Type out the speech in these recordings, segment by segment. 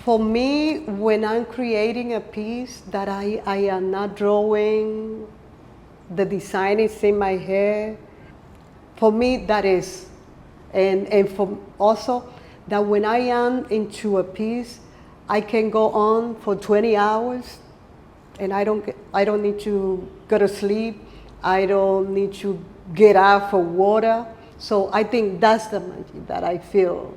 For me, when I'm creating a piece that I am not drawing, the design is in my head, for me that is. And for also that when I am into a piece, I can go on for 20 hours and I don't need to go to sleep. I don't need to get out for water. So I think that's the magic that I feel.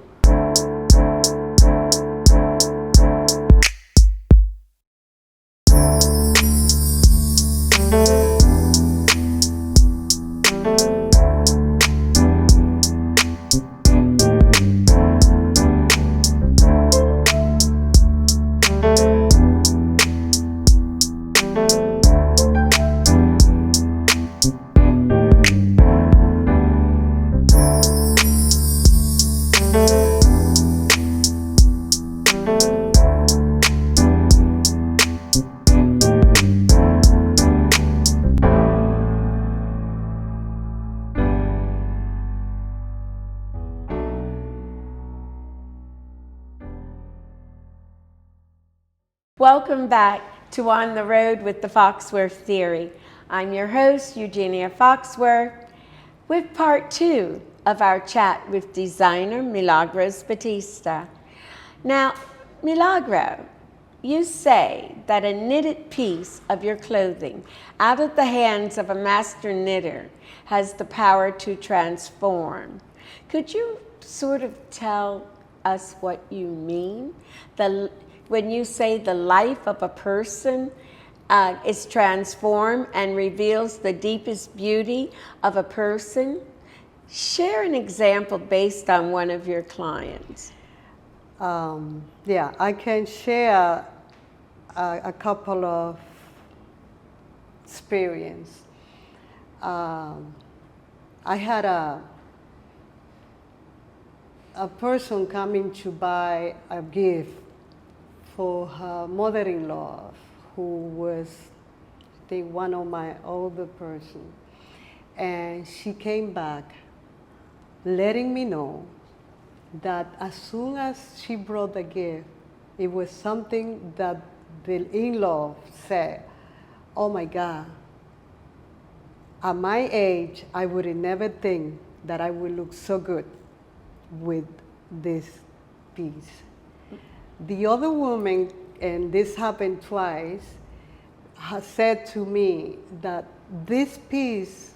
Welcome back to On the Road with the Foxworth Theory. I'm your host, Eugenia Foxworth, with part 2 of our chat with designer Milagros Batista. Now, Milagro, you say that a knitted piece of your clothing out of the hands of a master knitter has the power to transform. Could you sort of tell us what you mean? When you say the life of a person is transformed and reveals the deepest beauty of a person, share an example based on one of your clients. Yeah, I can share a couple of experience. I had a person coming to buy a gift for her mother-in-law, who was, I think, one of my older person. And she came back letting me know that as soon as she brought the gift, it was something that the in-law said, oh my God, at my age, I would never think that I would look so good with this piece. The other woman, and this happened twice, has said to me that this piece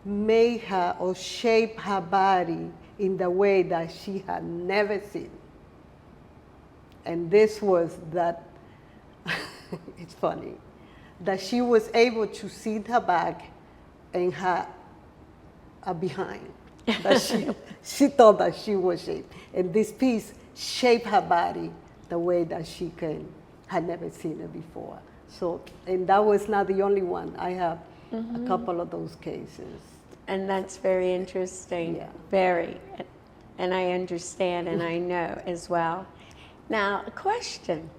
made her or shaped her body in the way that she had never seen. And this was that, it's funny, that she was able to see her back and her behind. That she thought that she was shaped. And this piece shaped her body the way that she had never seen it before. So, and that was not the only one. I have a couple of those cases. And that's very interesting, Yeah. Very. And I understand and I know as well. Now, a question.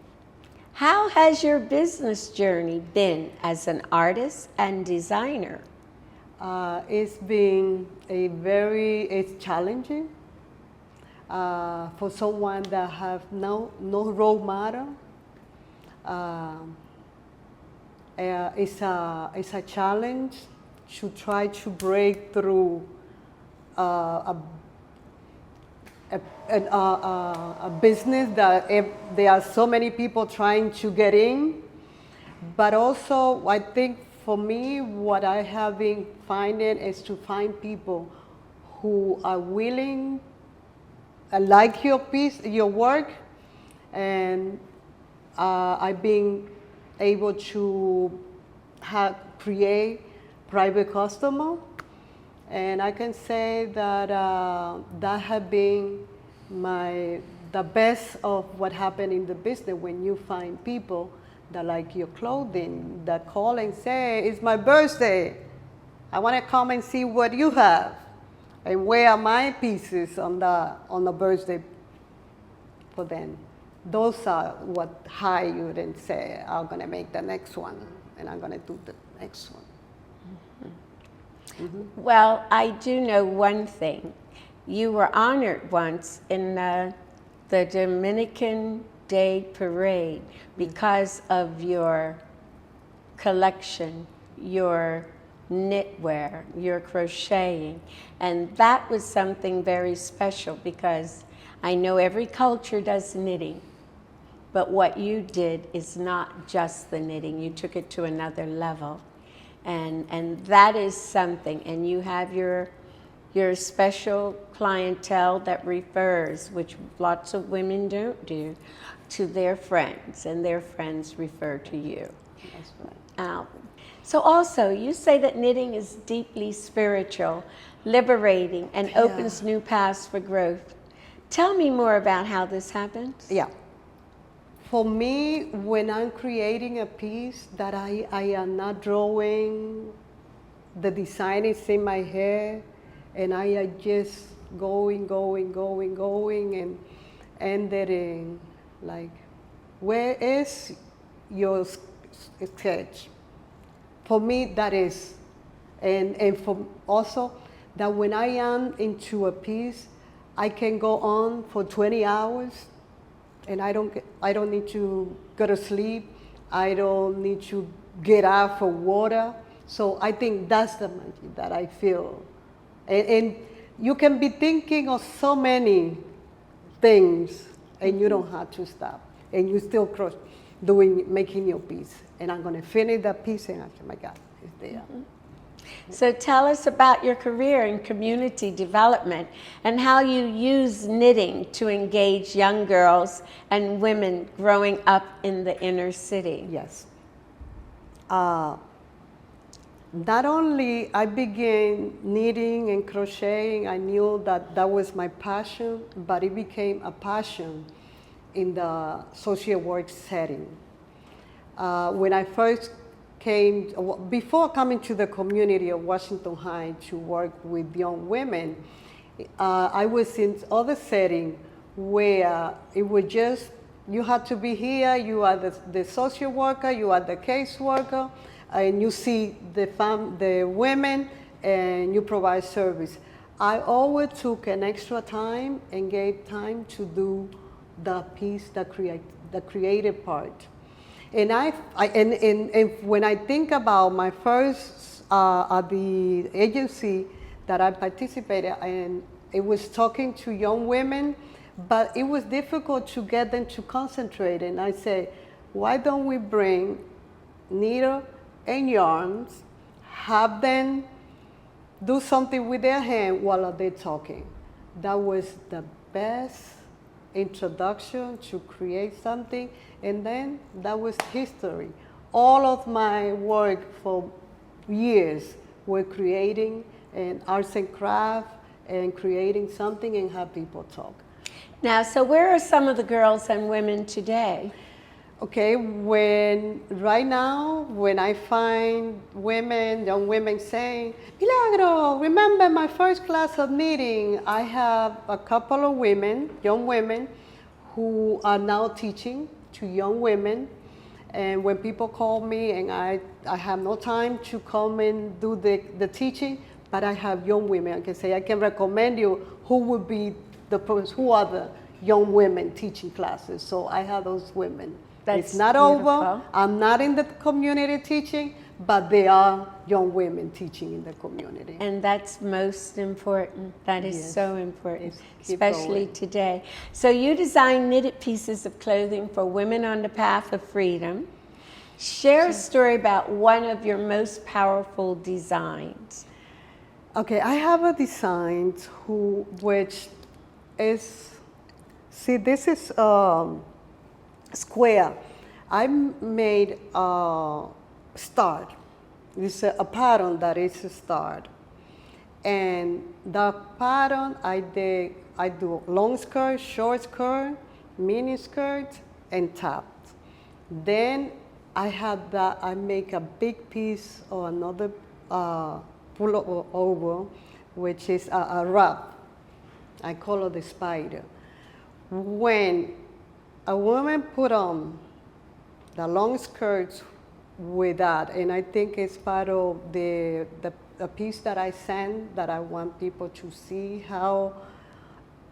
How has your business journey been as an artist and designer? It's been it's challenging for someone that have no role model. It's a challenge to try to break through a business that there are so many people trying to get in. But also, I think for me, what I have been finding is to find people who are willing, like your piece, your work, and I've been able to create private customer, and I can say that that has been the best of what happened in the business when you find people that like your clothing, that call and say, it's my birthday, I want to come and see what you have, and wear my pieces on the birthday for them. Those are what hire you and say, I'm going to make the next one, and I'm going to do the next one. Mm-hmm. Well, I do know one thing. You were honored once in the Dominican day parade because of your collection, your knitwear, your crocheting. And that was something very special because I know every culture does knitting, but what you did is not just the knitting. You took it to another level. And that is something. And you have your special clientele that refers, which lots of women don't do, to their friends, and their friends refer to you. That's right. So also, you say that knitting is deeply spiritual, liberating, and opens new paths for growth. Tell me more about how this happens. Yeah. For me, when I'm creating a piece that I am not drawing, the design is in my head, and I am just going, and ended in, like, where is your sketch? For me, that is. And for also, that when I am into a piece, I can go on for 20 hours, and I don't need to go to sleep. I don't need to get out for water. So I think that's the magic that I feel. And you can be thinking of so many things, and you don't have to stop. And you still making your piece. And I'm going to finish that piece, and I say, my God, it's there. So tell us about your career in community development and how you use knitting to engage young girls and women growing up in the inner city. Yes. Not only I began knitting and crocheting, I knew that that was my passion, but it became a passion in the social work setting. When I first came, before coming to the community of Washington Heights to work with young women, I was in other setting where it was just, you had to be here, you are the social worker, you are the case worker, and you see the women, and you provide service. I always took an extra time and gave time to do the piece, the creative part. And when I think about my first at the agency that I participated in, it was talking to young women, but it was difficult to get them to concentrate. And I said, why don't we bring needle and yarns, have them do something with their hand while they're talking. That was the best introduction to create something, and then that was history. All of my work for years were creating and arts and craft and creating something and have people talk. Now, so where are some of the girls and women today? Okay, right now, when I find young women saying, Milagro, remember my first class of knitting, I have a couple of young women, who are now teaching to young women. And when people call me, and I have no time to come and do the teaching, but I have young women. I can say, I can recommend you who would be who are the young women teaching classes. So I have those women. That's it's not beautiful. over. I'm not in the community teaching, but they are young women teaching in the community. And that's most important. That is so important, especially today. So you design knitted pieces of clothing for women on the path of freedom. Share a story about one of your most powerful designs. Okay, I have a design which is, see, this is square. I made a star. It's a pattern that is a star. And the pattern I do long skirt, short skirt, mini skirt, and top. Then I make a big piece or another pullover, which is a wrap. I call it the spider. When a woman put on the long skirts with that, and I think it's part of the piece that I send, that I want people to see how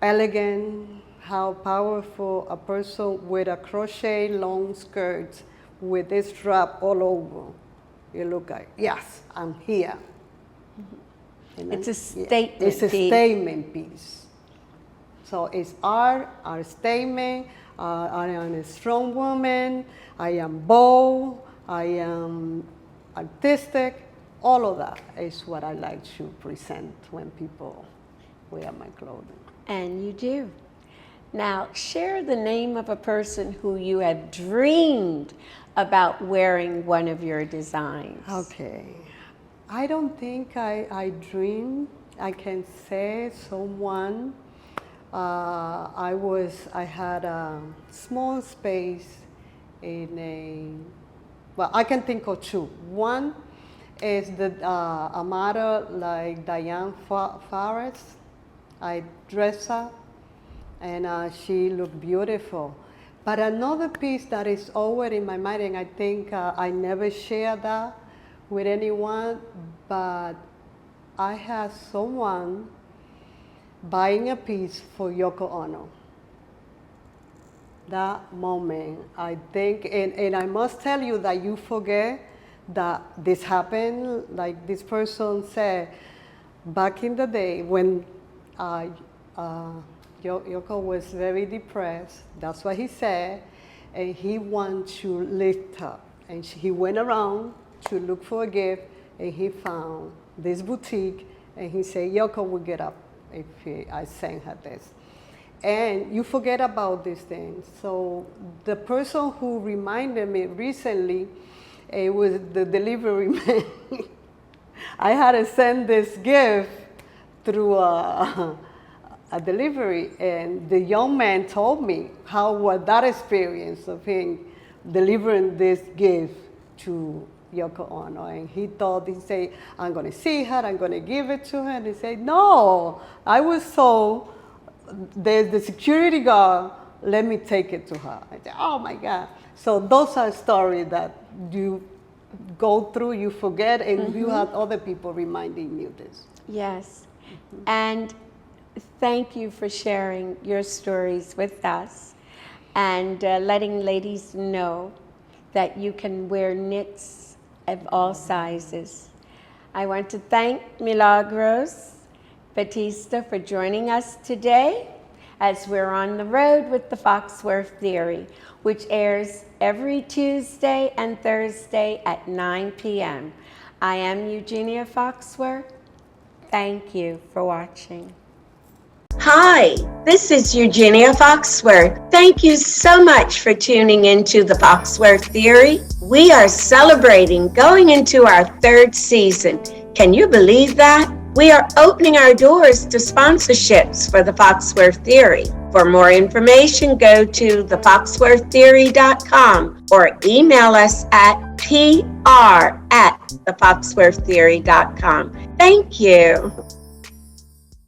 elegant, how powerful a person with a crochet long skirt with this strap all over. You look like, yes, I'm here. It's a statement piece. It's a statement piece. So it's our statement. I am a strong woman. I am bold. I am artistic. All of that is what I like to present when people wear my clothing. And you do. Now, share the name of a person who you have dreamed about wearing one of your designs. Okay. I don't think I dream. I can say someone. I had a small space I can think of two. One is a model like Diane Forrest. I dress her, and she looked beautiful. But another piece that is always in my mind, and I think I never share that with anyone, but I had someone buying a piece for Yoko Ono. That moment, I think, and I must tell you that you forget that this happened. Like this person said, back in the day when Yoko was very depressed, that's what he said, and he wanted to lift her. And he went around to look for a gift, and he found this boutique, and he said, Yoko will get up if I send her this. And you forget about these things. So the person who reminded me recently, it was the delivery man. I had to send this gift through a delivery, and the young man told me how was that experience of him delivering this gift to Yoko Ono. And he said, I'm going to see her, I'm going to give it to her. And he said, no, I was so, the security guard let me take it to her. I said, oh my God. So those are stories that you go through, you forget, and you have other people reminding you this. Yes. And thank you for sharing your stories with us and letting ladies know that you can wear knits of all sizes. I want to thank Milagros Batista for joining us today as we're on the road with the Foxworth Theory, which airs every Tuesday and Thursday at 9 p.m. I am Eugenia Foxworth. Thank you for watching. Hi, this is Eugenia Foxworth. Thank you so much for tuning into the Foxworth Theory. We are celebrating going into our third season. Can you believe that? We are opening our doors to sponsorships for the Foxworth Theory. For more information, go to thefoxworththeory.com or email us at pr@thefoxworththeory.com. Thank you.